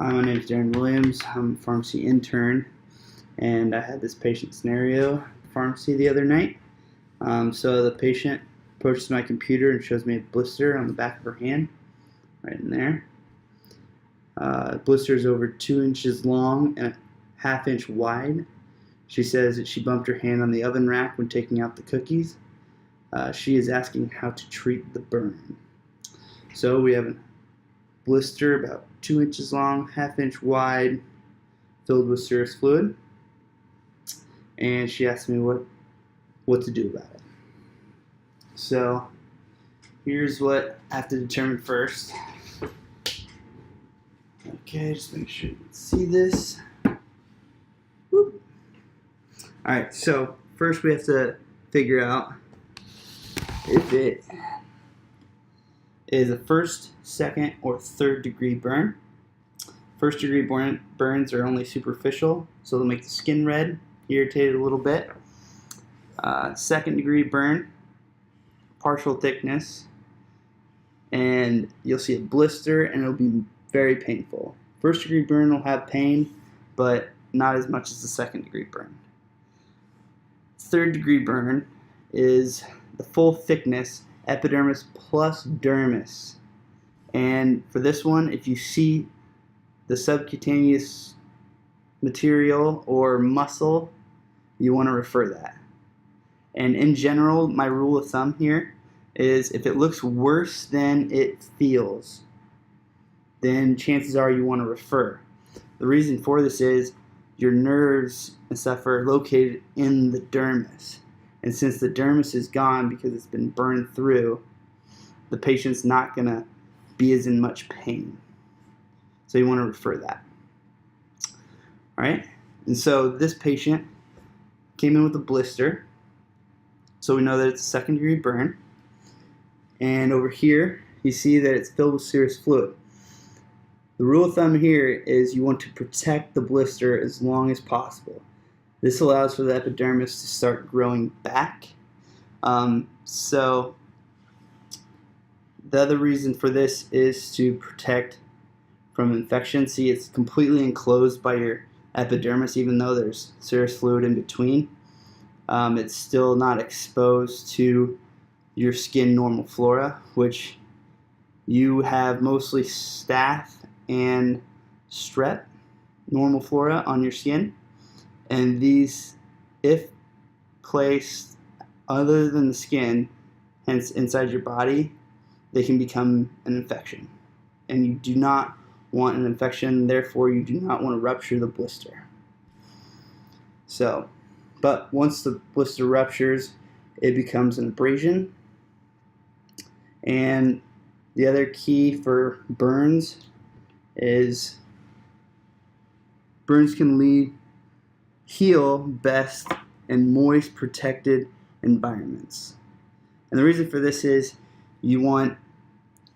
Hi, my name is Darren Williams. I'm a pharmacy intern, and I had this patient scenario at the pharmacy the other night. So the patient approaches my computer and shows me a blister on the back of her hand, right in there. The blister is over 2 inches long and a ½ inch wide. She says that she bumped her hand on the oven rack when taking out the cookies. She is asking how to treat the burn. So we have a blister about 2 inches long, ½ inch wide, filled with serous fluid, and she asked me what to do about it. So here's what I have to determine first. Okay, just make sure you can see this. Whoop. Alright, so first we have to figure out if it is a first, second, or third degree burn. First degree burns are only superficial, so they'll make the skin red, irritated a little bit. Second degree burn, partial thickness, and you'll see a blister and it'll be very painful. First degree burn will have pain, but not as much as the second degree burn. Third degree burn is the full thickness, epidermis plus dermis. And for this one, if you see the subcutaneous material or muscle, you want to refer that. And in general, my rule of thumb here is if it looks worse than it feels, then chances are you want to refer. The reason for this is your nerves and stuff are located in the dermis. And since the dermis is gone because it's been burned through, the patient's not going to be as in much pain. So you want to refer that. Alright? And so this patient came in with a blister. So we know that it's a second degree burn. And over here, you see that it's filled with serous fluid. The rule of thumb here is you want to protect the blister as long as possible. This allows for the epidermis to start growing back. So the other reason for this is to protect from infection. See, it's completely enclosed by your epidermis, even though there's serous fluid in between. It's still not exposed to your skin normal flora, which you have mostly staph and strep normal flora on your skin. And these, if placed other than the skin, hence inside your body, they can become an infection. And you do not want an infection, therefore you do not want to rupture the blister. So, but once the blister ruptures, it becomes an abrasion. And the other key for burns is burns can heal best in moist, protected environments. And the reason for this is you want,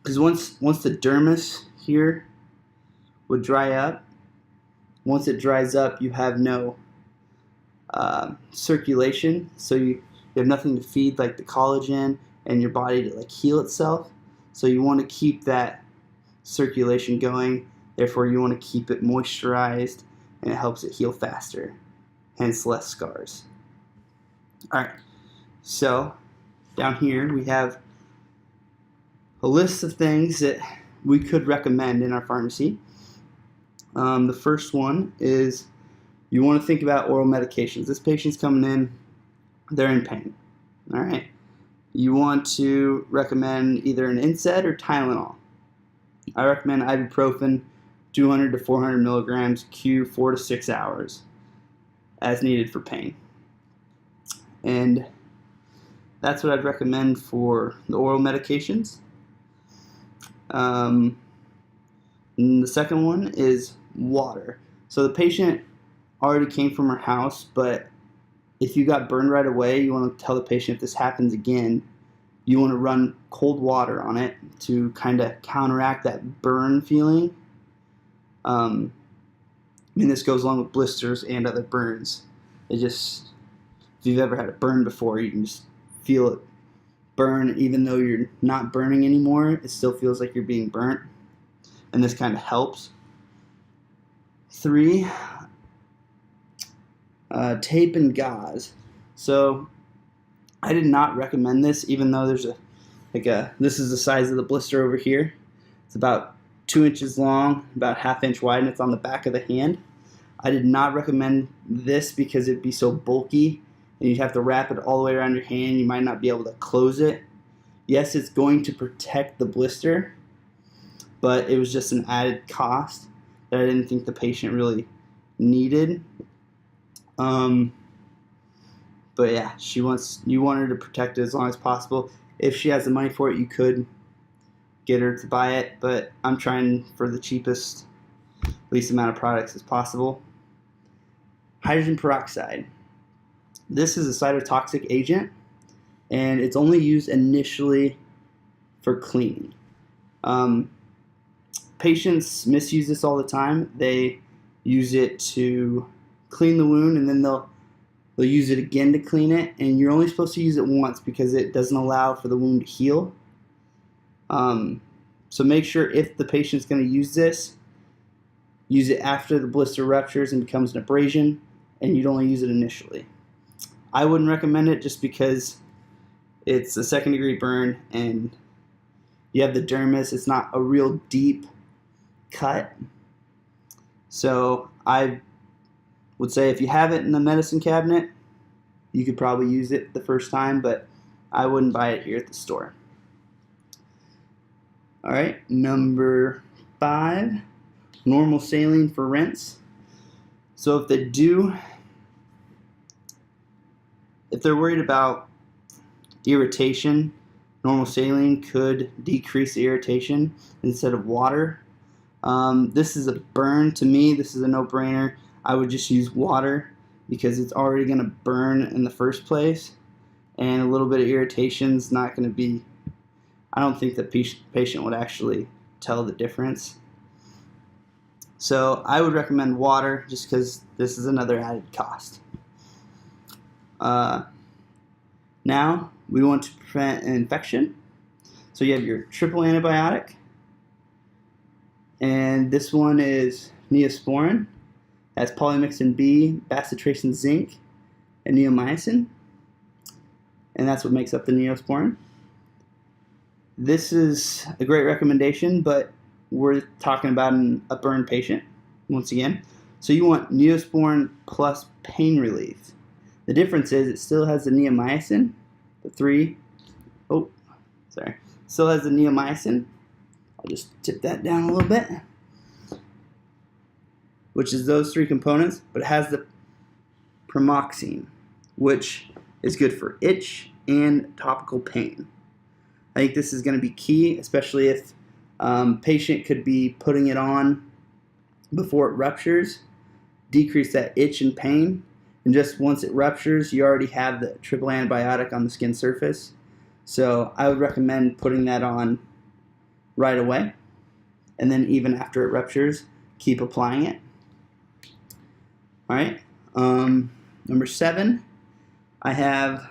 because once the dermis here would dry up, once it dries up, you have no circulation, so you have nothing to feed like the collagen and your body to like heal itself. So you want to keep that circulation going, therefore you want to keep it moisturized, and it helps it heal faster, hence less scars. Alright, so down here we have a list of things that we could recommend in our pharmacy. The first one is you want to think about oral medications. This patient's coming in, they're in pain. Alright, you want to recommend either an NSAID or Tylenol. I recommend ibuprofen, 200 to 400 milligrams, Q 4 to 6 hours, as needed for pain. And that's what I'd recommend for the oral medications. And the second one is water. So the patient already came from her house, but if you got burned right away, you want to tell the patient if this happens again, you want to run cold water on it to kind of counteract that burn feeling. And this goes along with blisters and other burns. It just, if you've ever had a burn before, you can just feel it burn even though you're not burning anymore. It still feels like you're being burnt, and this kind of helps. 3, tape and gauze. So I did not recommend this, even though there's this is the size of the blister over here. It's about 2 inches long, about 1/2 inch wide, and it's on the back of the hand. I did not recommend this because it'd be so bulky and you'd have to wrap it all the way around your hand. You might not be able to close it. Yes, it's going to protect the blister, but it was just an added cost that I didn't think the patient really needed. But yeah, you want her to protect it as long as possible. If she has the money for it, you could get her to buy it, but I'm trying for the cheapest, least amount of products as possible. Hydrogen peroxide. This is a cytotoxic agent, and it's only used initially for cleaning. Patients misuse this all the time. They use it to clean the wound, and then they'll use it again to clean it, and you're only supposed to use it once because it doesn't allow for the wound to heal. So make sure if the patient's going to use this, use it after the blister ruptures and becomes an abrasion, and you'd only use it initially. I wouldn't recommend it just because it's a second-degree burn and you have the dermis. It's not a real deep cut. So I would say if you have it in the medicine cabinet, you could probably use it the first time, but I wouldn't buy it here at the store. All right, number 5, normal saline for rinse. So if they're worried about irritation, normal saline could decrease the irritation instead of water. This is a burn. To me, this is a no-brainer. I would just use water because it's already going to burn in the first place, and a little bit of irritation is not going to be, I don't think the patient would actually tell the difference. So I would recommend water just because this is another added cost. Now we want to prevent an infection. So you have your triple antibiotic, and this one is Neosporin. That's polymyxin B, bacitracin zinc, and neomycin, and that's what makes up the Neosporin. This is a great recommendation, but we're talking about a burn patient once again. So you want Neosporin plus pain relief. The difference is it still has the neomycin, still has the neomycin. I'll just tip that down a little bit, which is those 3 components, but it has the pramoxine, which is good for itch and topical pain. I think this is going to be key, especially if patient could be putting it on before it ruptures, decrease that itch and pain, and just once it ruptures, you already have the triple antibiotic on the skin surface. So I would recommend putting that on right away, and then even after it ruptures, keep applying it. All right, number 7, I have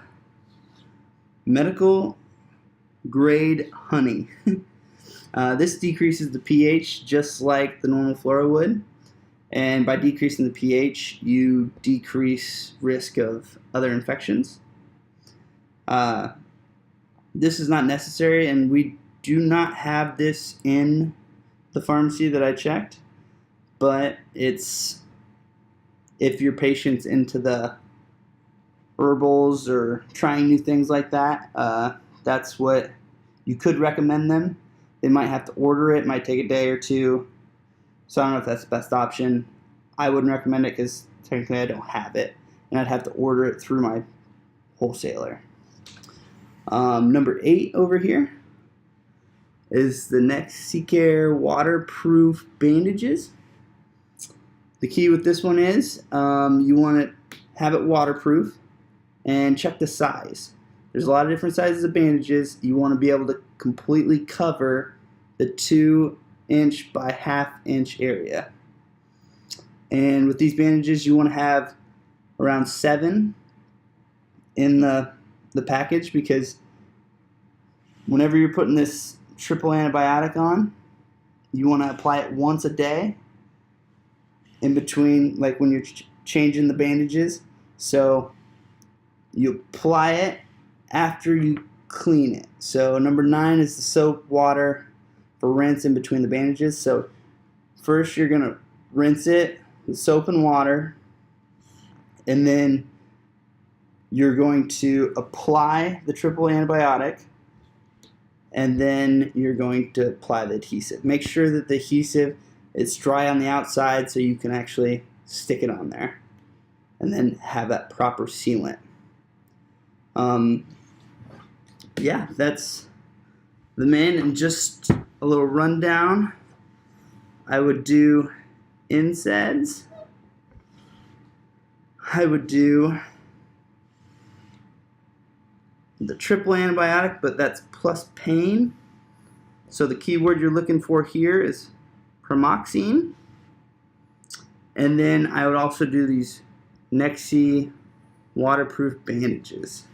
medical grade honey. This decreases the pH just like the normal flora would, and by decreasing the pH, you decrease risk of other infections. This is not necessary, and we do not have this in the pharmacy that I checked, but it's if your patient's into the herbals or trying new things like that, that's what you could recommend them. They might have to order it. It might take a day or 2. So I don't know if that's the best option. I wouldn't recommend it because technically I don't have it, and I'd have to order it through my wholesaler. Number 8 over here is the NexeCare waterproof bandages. The key with this one is you want to have it waterproof and check the size. There's a lot of different sizes of bandages. You want to be able to completely cover the 2-inch by 1/2 inch area. And with these bandages, you want to have around 7 in the package, because whenever you're putting this triple antibiotic on, you want to apply it once a day, in between, like when you're changing the bandages. So you apply it after you clean it. So number 9 is the soap water for rinse in between the bandages. So first you're going to rinse it with soap and water, and then you're going to apply the triple antibiotic, and then you're going to apply the adhesive. Make sure that the adhesive is dry on the outside so you can actually stick it on there and then have that proper sealant. Yeah, that's the main. And just a little rundown, I would do NSAIDs. I would do the triple antibiotic, but that's plus pain. So the key word you're looking for here is pramoxine. And then I would also do these Nexi waterproof bandages.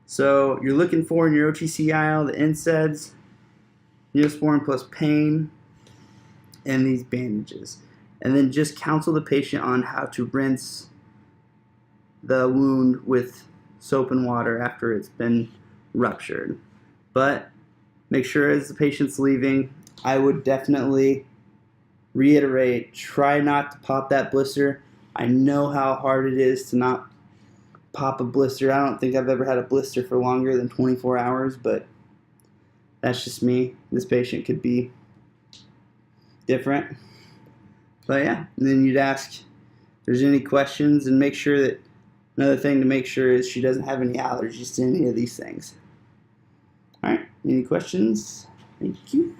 So you're looking for in your OTC aisle the NSAIDs, Neosporin plus pain, and these bandages. And then just counsel the patient on how to rinse the wound with soap and water after it's been ruptured. But make sure as the patient's leaving, I would definitely reiterate, try not to pop that blister. I know how hard it is to not pop a blister. I don't think I've ever had a blister for longer than 24 hours, but that's just me. This patient could be different. But yeah, and then you'd ask if there's any questions, and make sure that another thing to make sure is she doesn't have any allergies to any of these things. Alright, any questions? Thank you.